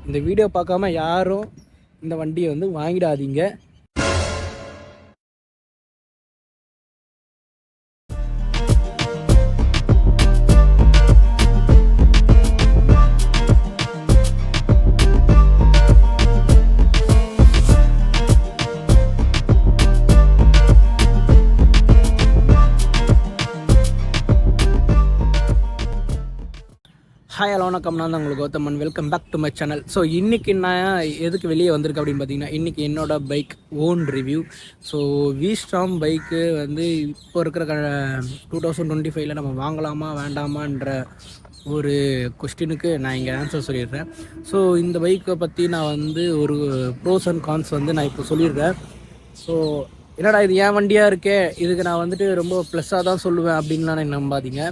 இந்த வீடியோ பார்க்காம யாரும் இந்த வண்டியை வந்து வாங்கிடாதீங்க. ஹாய் ஹலோ வணக்கம், நான் தான் உங்களுக்கு Gauthaman. Welcome back to my channel. So இன்றைக்கி நான் எதுக்கு வெளியே வந்திருக்கு அப்படின்னு பார்த்தீங்கன்னா, இன்றைக்கி என்னோடய bike own review. So V-Storm bike வந்து இப்போ இருக்கிற 2025 நம்ம வாங்கலாமா வேண்டாமான்ற ஒரு கொஸ்டினுக்கு நான் இங்கே ஆன்சர் சொல்லிடுறேன். ஸோ இந்த பைக்கை பற்றி நான் வந்து ஒரு ப்ரோஸ் அண்ட் கான்ஸ் வந்து நான் இப்போ சொல்லிடுறேன். ஸோ என்னடா இது ஏன் வண்டியாக இருக்கே, இதுக்கு நான் வந்துட்டு ரொம்ப ப்ளஸ்ஸாக தான் சொல்லுவேன் அப்படின்லாம் நான் நம்பாதீங்க.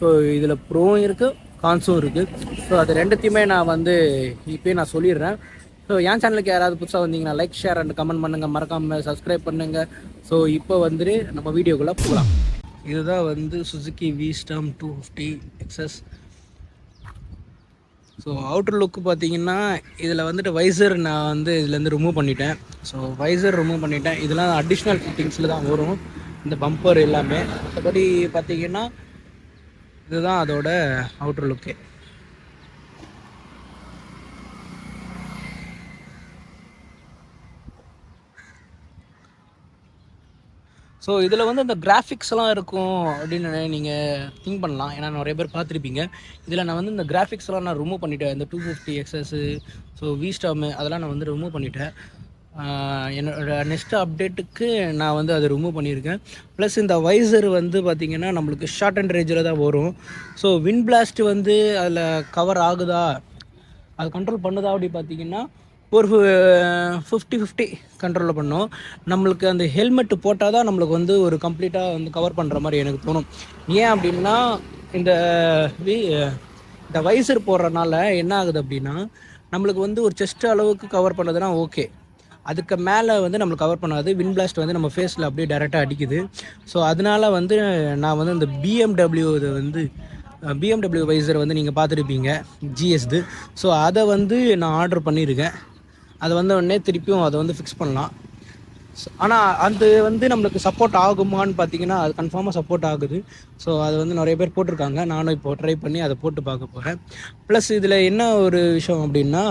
ஸோ இதில் ப்ரோவும் இருக்குது, கான்ஸும் இருக்குது. ஸோ அது ரெண்டுத்தையுமே நான் வந்து இப்போயே நான் சொல்லிடுறேன். ஸோ என் சேனலுக்கு யாராவது புதுசாக வந்தீங்கன்னா லைக், ஷேர் அண்ட் கமெண்ட் பண்ணுங்கள், மறக்காமல் சப்ஸ்கிரைப் பண்ணுங்கள். ஸோ இப்போ வந்துட்டு நம்ம வீடியோக்குள்ளே போகலாம். இதுதான் வந்து Suzuki V-Storm 250 XS. So outer look பார்த்தீங்கன்னா இதில் வந்துட்டு வைசர் நான் வந்து இதுலேருந்து ரிமூவ் பண்ணிட்டேன். ஸோ வைசர் ரிமூவ் பண்ணிட்டேன். இதெல்லாம் அடிஷ்னல் ஃபிட்டிங்ஸில் தான் வரும், இந்த பம்பர் எல்லாமே. மற்றபடி பார்த்தீங்கன்னா இதுதான் அதோட அவுட்டர் லுக்கே. ஸோ இதில் வந்து இந்த கிராஃபிக்ஸ்லாம் இருக்கும் அப்படின்னு நீங்கள் திங்க் பண்ணலாம். ஏன்னா நிறைய பேர் பார்த்துருப்பீங்க. இதில் நான் வந்து இந்த கிராஃபிக்ஸ்லாம் நான் ரிமூவ் பண்ணிட்டேன். இந்த 250 XS, ஸோ V-Storm அதெல்லாம் நான் வந்து ரிமூவ் பண்ணிட்டேன். என்னோட நெக்ஸ்ட் அப்டேட்டுக்கு நான் வந்து அதை ரிமூவ் பண்ணியிருக்கேன். ப்ளஸ் இந்த வைசர் வந்து பார்த்திங்கன்னா நம்மளுக்கு ஷார்ட் அண்ட் ரேஞ்சில் தான் வரும். ஸோ விண்ட் பிளாஸ்ட் வந்து அதில் கவர் ஆகுதா, அது கண்ட்ரோல் பண்ணுதா அப்படி பார்த்திங்கன்னா ஒரு 50-50 கண்ட்ரோலில் பண்ணோம். நம்மளுக்கு அந்த ஹெல்மெட்டு போட்டால் தான் நம்மளுக்கு வந்து ஒரு கம்ப்ளீட்டாக வந்து கவர் பண்ணுற மாதிரி எனக்கு தோணும். ஏன் அப்படின்னா இந்த வைசர் போடுறதுனால என்ன ஆகுது அப்படின்னா, நம்மளுக்கு வந்து ஒரு செஸ்ட் அளவுக்கு கவர் பண்ணதுன்னா ஓகே, அதுக்கு மேலே வந்து நம்மளுக்கு கவர் பண்ணாது. விண்ட் பிளாஸ்ட் வந்து நம்ம ஃபேஸில் அப்படியே டைரெக்டாக அடிக்குது. ஸோ அதனால வந்து நான் வந்து இந்த BMW வைசர் வந்து நீங்கள் பார்த்துருப்பீங்க, GSது. ஸோ அதை வந்து நான் ஆர்டர் பண்ணியிருக்கேன். அதை வந்து உடனே திருப்பியும் அதை வந்து ஃபிக்ஸ் பண்ணலாம். ஆனால் அது வந்து நம்மளுக்கு சப்போர்ட் ஆகுமான்னு பார்த்தீங்கன்னா அது கன்ஃபார்மாக சப்போர்ட் ஆகுது. ஸோ அது வந்து நிறைய பேர் போட்டிருக்காங்க. நானும் இப்போ ட்ரை பண்ணி அதை போட்டு பார்க்க போகிறேன். ப்ளஸ் இதில் என்ன ஒரு விஷயம் அப்படின்னா,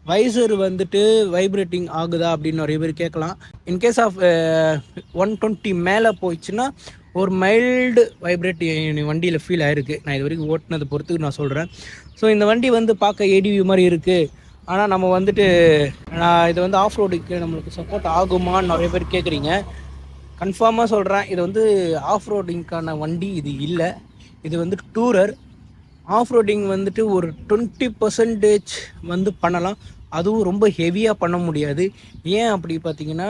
வைசர் வந்துட்டு வைப்ரேட்டிங் ஆகுதா அப்படின்னு நிறைய பேர் கேட்கலாம். இன்கேஸ் ஆஃப் 120 மேலே போயிடுச்சுன்னா ஒரு மைல்டு வைப்ரேட் வண்டியில் ஃபீல் ஆகிருக்கு. நான் இது வரைக்கும் ஓட்டினதை பொறுத்துக்கு நான் சொல்கிறேன். ஸோ இந்த வண்டி வந்து பார்க்க ADV மாதிரி இருக்குது. ஆனால் நம்ம வந்துட்டு நான் இது வந்து ஆஃப் ரோடுக்கு நம்மளுக்கு சப்போர்ட் ஆகுமான்னு நிறைய பேர் கேட்குறீங்க. கன்ஃபார்மாக சொல்கிறேன், இது வந்து ஆஃப் ரோடிங்க்கான வண்டி இது இல்லை. இது வந்து டூரர். ஆஃப் ரோடிங் வந்துட்டு ஒரு 20% வந்து பண்ணலாம், அதுவும் ரொம்ப ஹெவியாக பண்ண முடியாது. ஏன் அப்படி பார்த்தீங்கன்னா,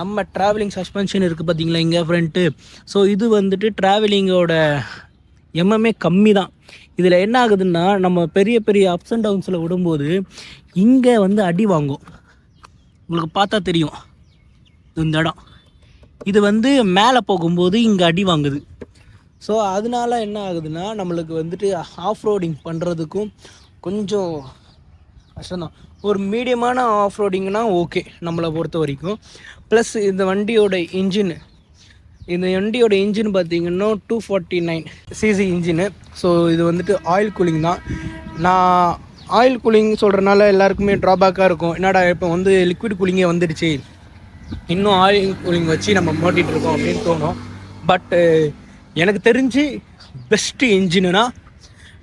நம்ம ட்ராவலிங் சஸ்பென்ஷன் இருக்குது பார்த்தீங்களா இங்கே ஃப்ரண்ட்டு. ஸோ இது வந்துட்டு ட்ராவலிங்கோட எம்எம்ஏ கம்மி தான். இதில் என்ன ஆகுதுன்னா, நம்ம பெரிய பெரிய அப்ஸ் அண்ட் டவுன்ஸில் விடும்போது இங்கே வந்து அடி வாங்கும். உங்களுக்கு பார்த்தா தெரியும் இந்த இடம். இது வந்து மேலே போகும்போது இங்கே அடி வாங்குது. ஸோ அதனால என்ன ஆகுதுன்னா, நம்மளுக்கு வந்துட்டு ஆஃப் ரோடிங் பண்ணுறதுக்கும் கொஞ்சம் கஷ்டம்தான். ஒரு மீடியமான ஆஃப் ரோடிங்னால் ஓகே நம்மளை பொறுத்த வரைக்கும். ப்ளஸ் இந்த வண்டியோட இன்ஜின் பார்த்திங்கன்னா 249 cc இன்ஜினு. ஸோ இது வந்துட்டு ஆயில் கூலிங் தான். நான் ஆயில் கூலிங் சொல்கிறனால எல்லாருக்குமே ட்ராபேக்காக இருக்கும். என்னடா இப்போ வந்து லிக்விட் கூலிங்கே வந்துடுச்சு, இன்னும் ஆயில் கூலிங் வச்சு நம்ம ஓட்டிகிட்ருக்கோம் அப்படின்னு தோணும். பட்டு எனக்கு தெரிஞ்சு பெஸ்ட்டு இன்ஜினுனா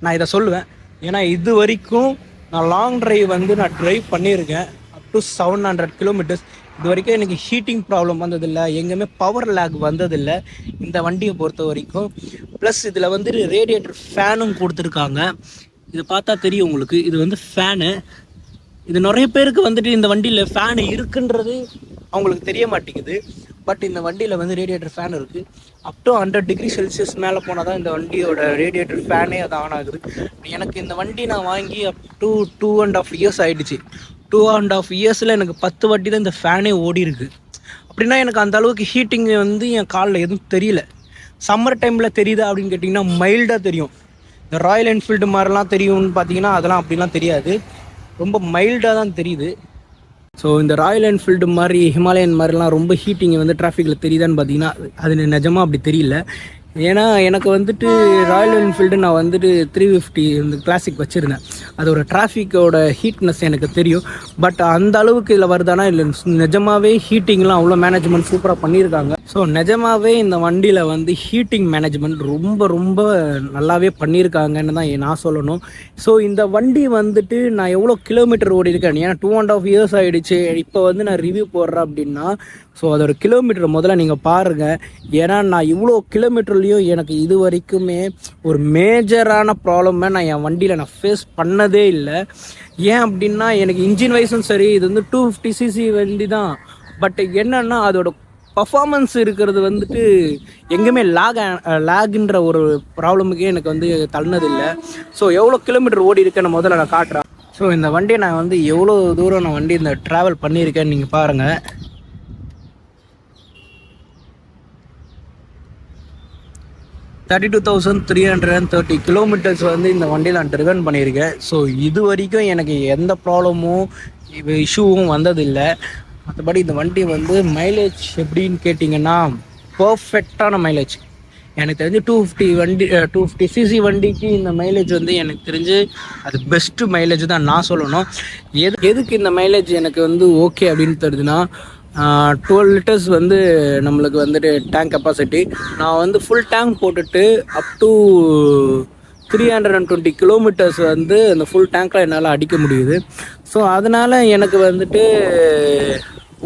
நான் இதை சொல்லுவேன். ஏன்னா இது வரைக்கும் நான் லாங் ட்ரைவ் வந்து நான் ட்ரைவ் பண்ணியிருக்கேன் அப் டு 700 கிலோமீட்டர்ஸ். இது வரைக்கும் எனக்கு ஹீட்டிங் ப்ராப்ளம் வந்ததில்லை, எங்கேயுமே பவர் லேக் வந்ததில்லை இந்த வண்டியை பொறுத்த வரைக்கும். ப்ளஸ் இதில் வந்து ரேடியேட்டர் ஃபேனும் கொடுத்துருக்காங்க. இது பார்த்தா தெரியும் உங்களுக்கு, இது வந்து ஃபேனு. இது நிறைய பேருக்கு வந்துட்டு இந்த வண்டியில் ஃபேனு இருக்குன்றது அவங்களுக்கு தெரிய மாட்டேங்குது. பட் இந்த வண்டியில் வந்து ரேடியேட்டர் ஃபேன் இருக்குது. அப் டு 100 டிகிரி செல்சியஸ் மேலே போனால் தான் இந்த வண்டியோட ரேடியேட்டர் ஃபேனே அது ஆன் ஆகுது. எனக்கு இந்த வண்டி நான் வாங்கி அப் டு 2.5 இயர்ஸ் ஆகிடுச்சு. 2.5 இயர்ஸில் எனக்கு 10 வாட்டி தான் இந்த ஃபேனே ஓடி இருக்குது. அப்படின்னா எனக்கு அந்த அளவுக்கு ஹீட்டிங் வந்து என் காலில் எதுவும் தெரியல. சம்மர் டைமில் தெரியுதா அப்படின்னு கேட்டிங்கன்னா மைல்டாக தெரியும். இந்த ராயல் என்ஃபீல்டு மாதிரிலாம் தெரியும்னு பார்த்தீங்கன்னா அதெல்லாம் அப்படிலாம் தெரியாது. ரொம்ப மைல்டாக தான் தெரியுது. ஸோ இந்த ராயல் என்ஃபீல்டு மாதிரி ஹிமாலயன் மாதிரிலாம் ரொம்ப ஹீட்டிங் வந்து டிராஃபிக்கில் தெரியுதான்னு பார்த்தீங்கன்னா அது நிஜமாக அப்படி தெரியல. ஏன்னா எனக்கு வந்துட்டு ராயல் என்ஃபீல்டு நான் வந்துட்டு 350 இந்த கிளாசிக் வச்சுருந்தேன். அதோட டிராஃபிக்கோட ஹீட்னஸ் எனக்கு தெரியும். பட் அந்த அளவுக்கு இதில் வருதானா இல்லை, நிஜமாகவே ஹீட்டிங்லாம் அவ்வளோ மேனேஜ்மெண்ட் சூப்பராக பண்ணியிருக்காங்க. ஸோ நிஜமாகவே இந்த வண்டியில் வந்து ஹீட்டிங் மேனேஜ்மெண்ட் ரொம்ப ரொம்ப நல்லாவே பண்ணியிருக்காங்கன்னு தான் நான் சொல்லணும். ஸோ இந்த வண்டி வந்துட்டு நான் எவ்வளோ கிலோமீட்டர் ஓடி இருக்கேன், ஏன்னா 2.5 இயர்ஸ் ஆகிடுச்சு. இப்போ வந்து நான் ரிவ்யூ போடுறேன் அப்படின்னா ஸோ அதோட கிலோமீட்டர் முதல்ல நீங்கள் பாருங்கள். ஏன்னா நான் இவ்வளோ கிலோமீட்டர்லேயும் எனக்கு இது வரைக்குமே ஒரு மேஜரான ப்ராப்ளமே நான் என் வண்டியில் நான் ஃபேஸ் பண்ணதே இல்லை. ஏன் அப்படின்னா எனக்கு இன்ஜின் வைஸும் சரி, இது வந்து 250cc வண்டி தான். பட் என்னன்னா அதோட பர்ஃபார்மன்ஸ் இருக்கிறது வந்துட்டு எங்கேயுமே லேக்ன்ற ஒரு ப்ராப்ளமுக்கே எனக்கு வந்து தள்ளினதில்லை. ஸோ எவ்வளோ கிலோமீட்டர் ஓடி இருக்கேன்னு முதல்ல நான் காட்டுறேன். ஸோ இந்த வண்டியை நான் வந்து எவ்வளோ தூரம் நான் வண்டி இந்த ட்ராவல் பண்ணியிருக்கேன்னு நீங்கள் பாருங்கள். 32,330 கிலோமீட்டர்ஸ் வந்து இந்த வண்டியில் நான் ட்ரிவன் பண்ணியிருக்கேன். ஸோ இது வரைக்கும் எனக்கு எந்த ப்ராப்ளமும் இஷ்யூவும் வந்ததில்லை. மற்றபடி இந்த வண்டி வந்து மைலேஜ் எப்படின்னு கேட்டிங்கன்னா பர்ஃபெக்டான மைலேஜ். எனக்கு தெரிஞ்சு 250cc வண்டிக்கு இந்த மைலேஜ் வந்து எனக்கு தெரிஞ்சு அது பெஸ்ட்டு மைலேஜ் தான் நான் சொல்லணும். எதுக்கு இந்த மைலேஜ் எனக்கு வந்து ஓகே அப்படின்னு தெரியுதுன்னா, 12 லிட்டர்ஸ் வந்து நம்மளுக்கு வந்துட்டு டேங்க் கெப்பாசிட்டி. நான் வந்து ஃபுல் டேங்க் போட்டுட்டு அப் டு 320 கிலோமீட்டர்ஸ் வந்து அந்த ஃபுல் டேங்க்கில் என்னால் அடிக்க முடியுது. ஸோ அதனால் எனக்கு வந்துட்டு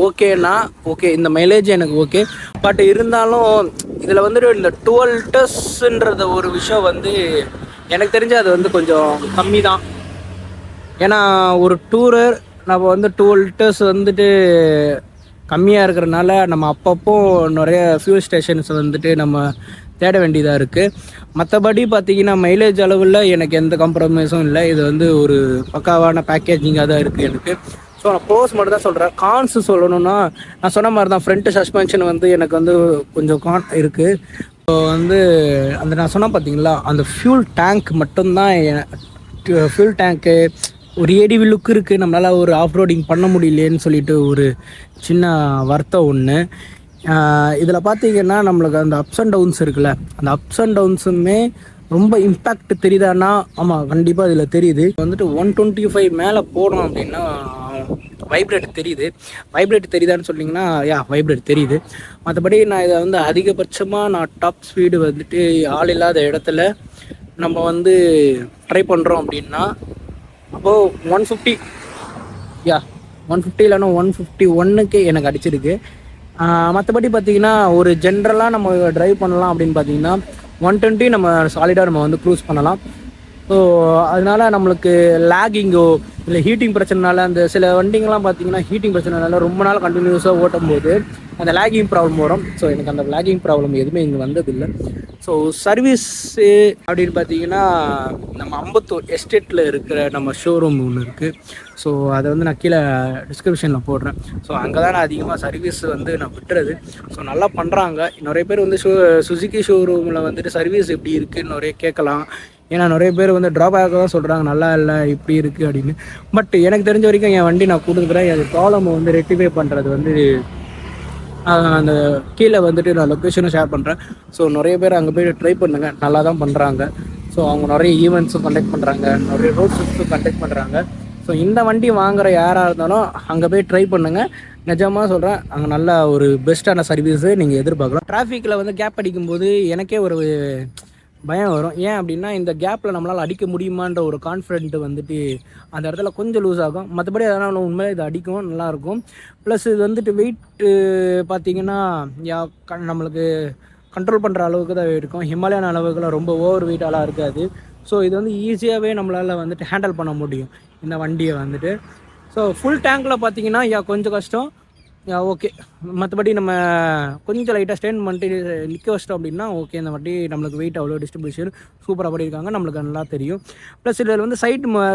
ஓகேண்ணா, ஓகே இந்த மைலேஜ் எனக்கு ஓகே. பட் இருந்தாலும் இதில் வந்துட்டு இந்த 12 லிட்டர்ஸ்ன்றது ஒரு விஷயம் வந்து எனக்கு தெரிஞ்சு அது வந்து கொஞ்சம் கம்மி தான். ஏன்னா ஒரு டூரர் நம்ம வந்து 12 லிட்டர்ஸ் வந்துட்டு கம்மியாக இருக்கிறனால நம்ம அப்பப்போ நிறைய ஃபியூல் ஸ்டேஷன்ஸ் வந்துட்டு நம்ம தேட வேண்டியதாக இருக்குது. மற்றபடி பார்த்திங்கன்னா மைலேஜ் அளவில் எனக்கு எந்த காம்ப்ரமைஸும் இல்லை. இது வந்து ஒரு பக்காவான பேக்கேஜிங்காக தான் இருக்குது எனக்கு. ஸோ நான் ப்ரோஸ் மட்டும் தான் சொல்கிறேன். கான்ஸ் சொல்லணும்னா நான் சொன்ன மாதிரி தான், ஃப்ரண்ட் சஸ்பென்ஷன் வந்து எனக்கு வந்து கொஞ்சம் கான் இருக்குது. ஸோ வந்து அந்த நான் சொன்னால் பார்த்தீங்களா அந்த ஃபியூல் டேங்க் மட்டும்தான், ஃபியூல் டேங்க்கு ஒரு ஏடிவி லுக் இருக்குது, நம்மளால் ஒரு ஆஃப் ரோடிங் பண்ண முடியலேன்னு சொல்லிட்டு ஒரு சின்ன வருத்தம் ஒன்று. இதில் பார்த்தீங்கன்னா நம்மளுக்கு அந்த அப்ஸ் அண்ட் டவுன்ஸ் இருக்குல்ல, அந்த அப்ஸ் அண்ட் டவுன்ஸுமே ரொம்ப இம்பேக்ட் தெரியுதான்னா ஆமாம் கண்டிப்பாக இதில் தெரியுது. வந்துட்டு 125 மேலே போனோம் அப்படின்னா வைப்ரேட் தெரியுது. வைப்ரேட் தெரியுதான்னு சொன்னீங்கன்னா வைப்ரேட் தெரியுது. மற்றபடி நான் இதை வந்து அதிகபட்சமாக நான் டாப் ஸ்பீடு வந்துட்டு ஆள் இல்லாத இடத்துல நம்ம வந்து ட்ரை பண்ணுறோம் அப்படின்னா அப்போது 150 150 இல்லைன்னா 151க்கு எனக்கு அடிச்சிருக்கு. மற்றபடி பார்த்திங்கன்னா ஒரு ஜென்ரலாக நம்ம ட்ரைவ் பண்ணலாம் அப்படின்னு பார்த்தீங்கன்னா 120 நம்ம சாலிடாக நம்ம வந்து க்ரூஸ் பண்ணலாம். ஸோ அதனால் நம்மளுக்கு லேகிங்கோ இல்லை ஹீட்டிங் பிரச்சனைனால அந்த சில வண்டிங்கெலாம் பார்த்திங்கன்னா ஹீட்டிங் பிரச்சனைனால ரொம்ப நாள் கண்டினியூஸாக ஓட்டும் போது அந்த லேகிங் ப்ராப்ளம் வரும். ஸோ எனக்கு அந்த லேகிங் ப்ராப்ளம் எதுவுமே இங்கே வந்ததில்லை. ஸோ சர்வீஸு அப்படின்னு பார்த்தீங்கன்னா நம்ம அம்பத்தூர் எஸ்டேட்டில் இருக்கிற நம்ம ஷோரூம் ஒன்று இருக்குது. ஸோ அதை வந்து நான் கீழே டிஸ்கிரிப்ஷனில் போடுறேன். ஸோ அங்கே தான் நான் அதிகமாக சர்வீஸ் வந்து நான் விட்டுறது. ஸோ நல்லா பண்ணுறாங்க. நிறைய பேர் வந்து சுசுகி ஷோரூமில் வந்துட்டு சர்வீஸ் எப்படி இருக்குதுன்னு நிறைய கேட்கலாம். ஏன்னா நிறைய பேர் வந்து ட்ராபேக்காக தான் சொல்கிறாங்க, நல்லா இல்லை இப்படி இருக்குது அப்படின்னு. பட் எனக்கு தெரிஞ்ச வரைக்கும் என் வண்டி நான் கொடுக்குறேன். அது ப்ராப்ளம் வந்து ரெக்டிஃபை பண்ணுறது வந்து அந்த கீழே வந்துட்டு நான் லொக்கேஷனும் ஷேர் பண்ணுறேன். ஸோ நிறைய பேர் அங்கே போய் ட்ரை பண்ணுங்கள், நல்லா தான் பண்ணுறாங்க. ஸோ அவங்க நிறைய ஈவெண்ட்ஸும் கண்டக்ட் பண்ணுறாங்க, நிறைய ரோட் ட்ரிப்ஸும் கண்டக்ட் பண்ணுறாங்க. ஸோ இந்த வண்டி வாங்குகிற யாராக இருந்தாலும் அங்கே போய் ட்ரை பண்ணுங்கள். நிஜமாக சொல்கிறேன், அங்கே நல்ல ஒரு பெஸ்ட்டான சர்வீஸு நீங்கள் எதிர்பார்க்கலாம். டிராஃபிக்கில் வந்து கேப் அடிக்கும்போது எனக்கே ஒரு பயம் வரும். ஏன் அப்படின்னா இந்த கேப்பில் நம்மளால் அடிக்க முடியுமான்ற ஒரு கான்ஃபிடென்ட்டு வந்துட்டு அந்த இடத்துல கொஞ்சம் லூஸ் ஆகும். மற்றபடி அதனால் உண்மையிலே இது அடிக்கும், நல்லாயிருக்கும். ப்ளஸ் இது வந்துட்டு வெயிட்டு பார்த்திங்கன்னா நம்மளுக்கு கண்ட்ரோல் பண்ணுற அளவுக்கு தான் இருக்கும். ஹிமாலயன் அளவுக்குலாம் ரொம்ப ஓவர் வெயிட்டாலாம் இருக்காது. ஸோ இது வந்து ஈஸியாகவே நம்மளால் வந்துட்டு ஹேண்டில் பண்ண முடியும் இந்த வண்டியை வந்துட்டு. ஸோ ஃபுல் டேங்கில் பார்த்திங்கன்னா கொஞ்சம் கஷ்டம். ஓகே, மற்றபடி நம்ம கொஞ்சம் லைட்டாக ஸ்டேண்ட் பண்ணிட்டு நிற்க வச்சிட்டோம் அப்படின்னா ஓகே, இந்த வண்டி நம்மளுக்கு வெயிட் அவ்வளோ டிஸ்ட்ரிபியூஷன் சூப்பராக பண்ணியிருக்காங்க, நம்மளுக்கு நல்லா தெரியும். ப்ளஸ் இதில் வந்து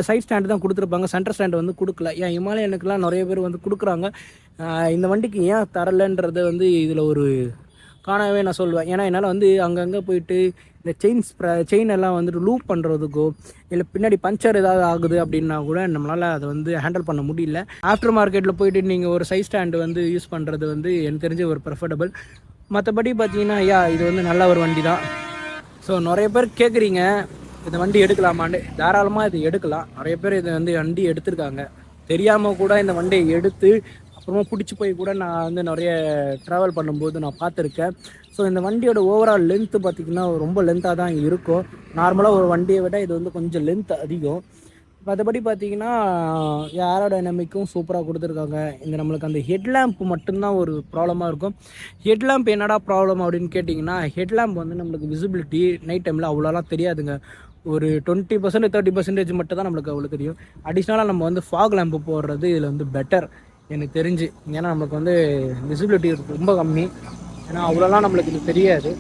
சைட் ஸ்டாண்டு தான் கொடுத்துருப்பாங்க, சென்டர் ஸ்டாண்டு வந்து கொடுக்கல. ஹிமாலயனுக்குலாம் நிறைய பேர் வந்து கொடுக்குறாங்க. இந்த வண்டிக்கு ஏன் தரலைன்றது வந்து இதில் ஒரு காணவே நான் சொல்லுவேன். ஏன்னா என்னால் வந்து அங்கங்கே போயிட்டு இந்த செயின் எல்லாம் வந்துட்டு லூப் பண்ணுறதுக்கோ இல்லை பின்னாடி பஞ்சர் ஏதாவது ஆகுது அப்படின்னா கூட நம்மளால் அதை வந்து ஹேண்டில் பண்ண முடியல. ஆஃப்டர் மார்க்கெட்டில் போயிட்டு நீங்கள் ஒரு சைஸ் ஸ்டாண்டு வந்து யூஸ் பண்ணுறது வந்து எனக்கு தெரிஞ்ச ஒரு ப்ரிஃபர்டபுள். மற்றபடி பார்த்தீங்கன்னா இது வந்து நல்ல ஒரு வண்டி தான். ஸோ நிறைய பேர் கேட்குறீங்க இந்த வண்டி எடுக்கலாமான்னு. தாராளமாக இது எடுக்கலாம். நிறைய பேர் இதை வந்து வண்டி எடுத்திருக்காங்க. தெரியாமல் கூட இந்த வண்டியை எடுத்து அப்புறமா பிடிச்சி போய் கூட நான் வந்து நிறைய ட்ராவல் பண்ணும்போது நான் பார்த்துருக்கேன். ஸோ இந்த வண்டியோட ஓவரால் லென்த்து பார்த்திங்கன்னா ரொம்ப லென்த்தாக தான் இருக்கும். நார்மலாக ஒரு வண்டியை விட இது வந்து கொஞ்சம் லென்த் அதிகம். மற்றபடி பார்த்திங்கன்னா ஏரோடைனமிக்கும் சூப்பராக கொடுத்துருக்காங்க. இந்த நம்மளுக்கு அந்த ஹெட்லேம்ப் மட்டும்தான் ஒரு ப்ராப்ளமாக இருக்கும். ஹெட்லேம்ப் என்னடா ப்ராப்ளம் அப்படின்னு கேட்டிங்கன்னா, ஹெட்லேம்ப் வந்து நம்மளுக்கு விசிபிலிட்டி நைட் டைமில் அவ்வளோலாம் தெரியாதுங்க. ஒரு 20% 30% மட்டும் தான் நம்மளுக்கு அவ்வளோ தெரியும். அடிஷ்னலாக நம்ம வந்து ஃபாக் லேம்பு போடுறது இதில் வந்து பெட்டர் எனக்கு தெரிஞ்சு. ஏன்னா நம்மளுக்கு வந்து விசிபிலிட்டி ரொம்ப கம்மி. ஏன்னா அவ்வளோலாம் நம்மளுக்கு இது தெரியாது.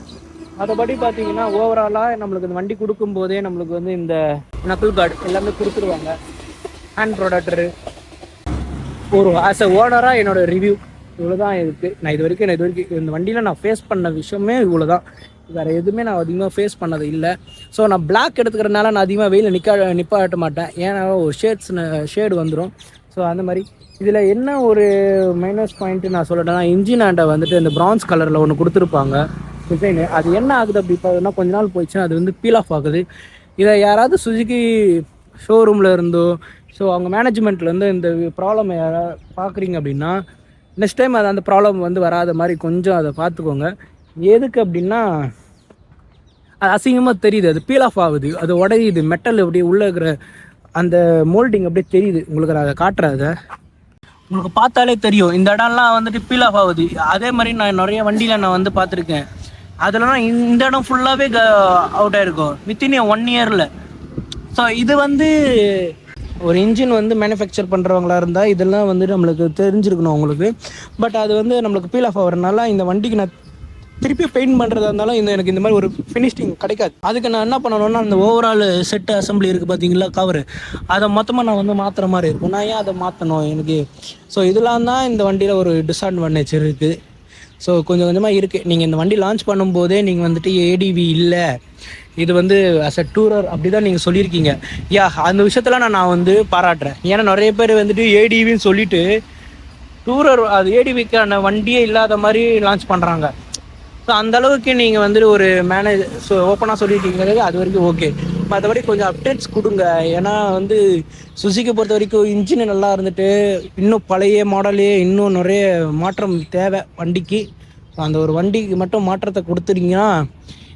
மற்றபடி பார்த்தீங்கன்னா ஓவராலாக நம்மளுக்கு இந்த வண்டி கொடுக்கும்போதே நம்மளுக்கு வந்து இந்த நக்கிள் கார்டு எல்லாமே கொடுத்துருவாங்க. ஹேண்ட் ப்ரொடக்டரு ஒரு ஆஸ் அ ஓனராக என்னோடய ரிவ்யூ இவ்வளோ தான் இருக்குது. நான் இது வரைக்கும் இந்த வண்டியில் நான் ஃபேஸ் பண்ண விஷயமே இவ்வளோ தான். வேறு எதுவுமே நான் அதிகமாக ஃபேஸ் பண்ணது இல்லை. ஸோ நான் பிளாக் எடுத்துக்கிறதுனால நான் அதிகமாக வெயிலில் நிப்பாட்ட மாட்டேன். ஏன்னா ஒரு ஷேடு வந்துடும். ஸோ அந்த மாதிரி இதில் என்ன ஒரு மைனஸ் பாயிண்ட்டு நான் சொல்லட்டேன்னா, இன்ஜின் ஆண்டை வந்துட்டு இந்த ப்ரான்ஸ் கலரில் ஒன்று கொடுத்துருப்பாங்க டிசைனு. அது என்ன ஆகுது அப்படி பார்த்தோன்னா, கொஞ்ச நாள் போயிடுச்சுன்னா அது வந்து பீல் ஆஃப் ஆகுது. இதை யாராவது சுசுகி ஷோரூமில் இருந்தோ ஸோ அவங்க மேனேஜ்மெண்ட்லேருந்து இந்த ப்ராப்ளம் யாராவது பார்க்குறீங்க அப்படின்னா, நெக்ஸ்ட் டைம் அது அந்த ப்ராப்ளம் வந்து வராத மாதிரி கொஞ்சம் அதை பார்த்துக்கோங்க. எதுக்கு அப்படின்னா, அது அசிங்கமாக தெரியுது. அது பீல் ஆஃப் ஆகுது, அது உடையுது, மெட்டல் அப்படியே உள்ளே இருக்கிற அந்த மோல்டிங் அப்படியே தெரியுது. உங்களுக்கு அதை காட்டுறத உங்களுக்கு பார்த்தாலே தெரியும். இந்த இடம்லாம் வந்துட்டு பீல் ஆஃப் ஆகுது. அதே மாதிரி நான் நிறைய வண்டியில் நான் வந்து பார்த்துருக்கேன். அதெல்லாம் இந்த இடம் ஃபுல்லாகவே அவுட் ஆகிருக்கும் வித்தின் 1 இயரில். ஸோ இது வந்து ஒரு இன்ஜின் வந்து மேனுஃபேக்சர் பண்ணுறவங்களா இருந்தால் இதெல்லாம் வந்து நம்மளுக்கு தெரிஞ்சிருக்கணும் அவங்களுக்கு. பட் அது வந்து நம்மளுக்கு பீல் ஆஃப் ஆகிறதுனால இந்த வண்டிக்கு நான் திருப்பி பெயிண்ட் பண்ணுறதா இருந்தாலும் எனக்கு இந்த மாதிரி ஒரு ஃபினிஷிங் கிடைக்காது. அதுக்கு நான் என்ன பண்ணணும்னா, அந்த ஓவரால் செட்டு அசம்பிளி இருக்குது பார்த்தீங்களா, கவரு, அதை மொத்தமாக நான் வந்து மாற்றுற மாதிரி இருக்கும். நான் ஏன் அதை மாற்றணும் எனக்கு? ஸோ இதெல்லாம் தான் இந்த வண்டியில் ஒரு டிஸ்அட்வான்டேஜ் இருக்குது. ஸோ கொஞ்சம் கொஞ்சமாக இருக்குது. நீங்கள் இந்த வண்டி லான்ச் பண்ணும்போதே நீங்கள் வந்துட்டு ஏடிவி இல்லை, இது வந்து அஸ் அ டூரர் அப்படி தான் நீங்கள் சொல்லியிருக்கீங்க. அந்த விஷயத்தில் நான் வந்து பாராட்டுறேன். ஏன்னா நிறைய பேர் வந்துட்டு ஏடிவின்னு சொல்லிவிட்டு டூரர் அது ஏடிவிக்கான வண்டியே இல்லாத மாதிரி லான்ச் பண்ணுறாங்க. ஸோ அந்தளவுக்கு நீங்கள் வந்துட்டு ஒரு ஓப்பனாக சொல்லிட்டீங்கிறது அது வரைக்கும் ஓகே. மற்றபடி கொஞ்சம் அப்டேட்ஸ் கொடுங்க. ஏன்னா வந்து சுசுகி பொறுத்த வரைக்கும் இன்ஜின் நல்லா இருந்துட்டு இன்னும் பழைய மாடலே இன்னும் நிறைய மாற்றம் தேவை வண்டிக்கு. ஸோ அந்த ஒரு வண்டிக்கு மட்டும் மாற்றத்தை கொடுத்துட்டீங்கன்னா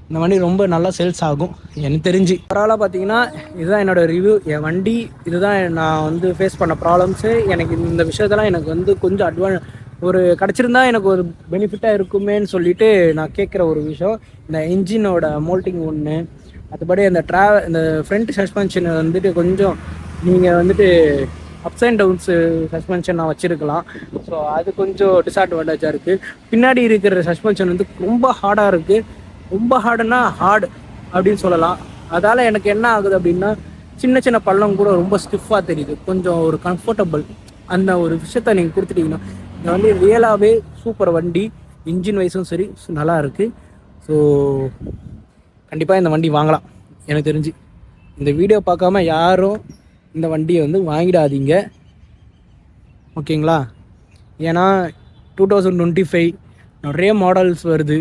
இந்த வண்டி ரொம்ப நல்லா சேல்ஸ் ஆகும் எனக்கு தெரிஞ்சு. பரவாயில்ல. பார்த்தீங்கன்னா இதுதான் என்னோடய ரிவ்யூ. என் வண்டி இதுதான் நான் வந்து ஃபேஸ் பண்ண ப்ராப்ளம்ஸு. எனக்கு இந்த விஷயத்தெல்லாம் எனக்கு வந்து கொஞ்சம் ஒரு கிடச்சிருந்தா எனக்கு ஒரு பெனிஃபிட்டாக இருக்குமேன்னு சொல்லிட்டு நான் கேட்குற ஒரு விஷயம் இந்த இன்ஜினோட மோல்ட்டிங் ஒன்று. மற்றபடி இந்த ஃப்ரண்ட் சஸ்பென்ஷனை வந்துட்டு கொஞ்சம் நீங்கள் வந்துட்டு அப்ஸ் அண்ட் டவுன்ஸு சஸ்பென்ஷன் நான் வச்சுருக்கலாம். ஸோ அது கொஞ்சம் டிஸ்அட்வான்டேஜாக இருக்குது. பின்னாடி இருக்கிற சஸ்பென்ஷன் வந்து ரொம்ப ஹார்டாக இருக்குது. ரொம்ப ஹார்டுன்னா ஹார்டு அப்படின்னு சொல்லலாம். அதால் எனக்கு என்ன ஆகுது அப்படின்னா, சின்ன சின்ன பள்ளம் கூட ரொம்ப ஸ்டிஃபாக தெரியுது. கொஞ்சம் ஒரு கம்ஃபர்டபுள் அந்த ஒரு விஷயத்த நீங்கள் கொடுத்துட்டிங்கன்னா இந்த வண்டி ரியலாகவே சூப்பர் வண்டி. இன்ஜின் வைஸும் சரி நல்லா இருக்குது. ஸோ கண்டிப்பாக இந்த வண்டி வாங்கலாம். எனக்கு தெரிஞ்சு இந்த வீடியோ பார்க்காம யாரும் இந்த வண்டியை வந்து வாங்கிடாதீங்க, ஓகேங்களா? ஏன்னா 2025 நிறைய மாடல்ஸ் வருது.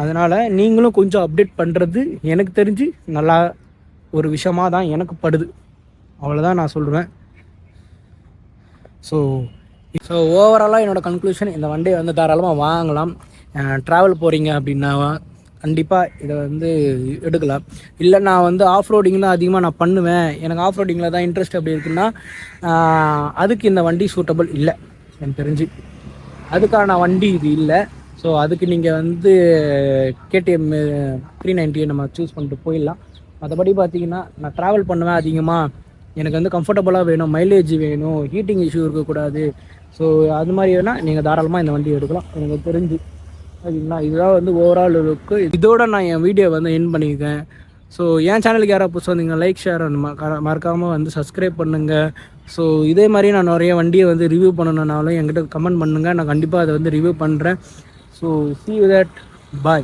அதனால் நீங்களும் கொஞ்சம் அப்டேட் பண்ணுறது எனக்கு தெரிஞ்சு நல்லா ஒரு விஷயமாக தான் எனக்கு படுது. அவ்வளோதான் நான் சொல்லுவேன். ஸோ ஓவராலாக என்னோடய கன்க்ளூஷன், இந்த வண்டியை வந்து தாராளமாக வாங்கலாம். ட்ராவல் போகிறீங்க அப்படின்னா கண்டிப்பாக இதை வந்து எடுக்கலாம். இல்லை நான் வந்து ஆஃப் ரோடிங் தான் அதிகமாக நான் பண்ணுவேன், எனக்கு ஆஃப் ரோடிங்கில் தான் இன்ட்ரெஸ்ட் அப்படி இருக்குன்னா அதுக்கு இந்த வண்டி சூட்டபிள் இல்லை எனக்கு தெரிஞ்சு. அதுக்கான வண்டி இது இல்லை. ஸோ அதுக்கு நீங்கள் வந்து KTM 390 நம்ம சூஸ் பண்ணிட்டு போயிடலாம். மற்றபடி பார்த்தீங்கன்னா நான் ட்ராவல் பண்ணுவேன் அதிகமாக, எனக்கு வந்து கம்ஃபர்டபுளாக வேணும், மைலேஜ் வேணும், ஹீட்டிங் இஷ்யூ இருக்கக்கூடாது. ஸோ அது மாதிரி வேணால் நீங்கள் தாராளமாக இந்த வண்டி எடுக்கலாம் எனக்கு தெரிஞ்சு, ஓகேங்களா? இதுதான் வந்து ஓவரால் லுக்கு. இதோட நான் என் வீடியோ வந்து எண்ட் பண்ணியிருக்கேன். ஸோ என் சேனலுக்கு யாராவது புதுசாக வந்தீங்கன்னா லைக் ஷேர் மறக்காமல் வந்து சப்ஸ்கிரைப் பண்ணுங்கள். ஸோ இதே மாதிரி நான் நிறைய வண்டியை வந்து ரிவ்யூ பண்ணணுன்னாலும் என்கிட்ட கமெண்ட் பண்ணுங்கள், நான் கண்டிப்பாக அதை வந்து ரிவ்யூ பண்ணுறேன். So see you that bye.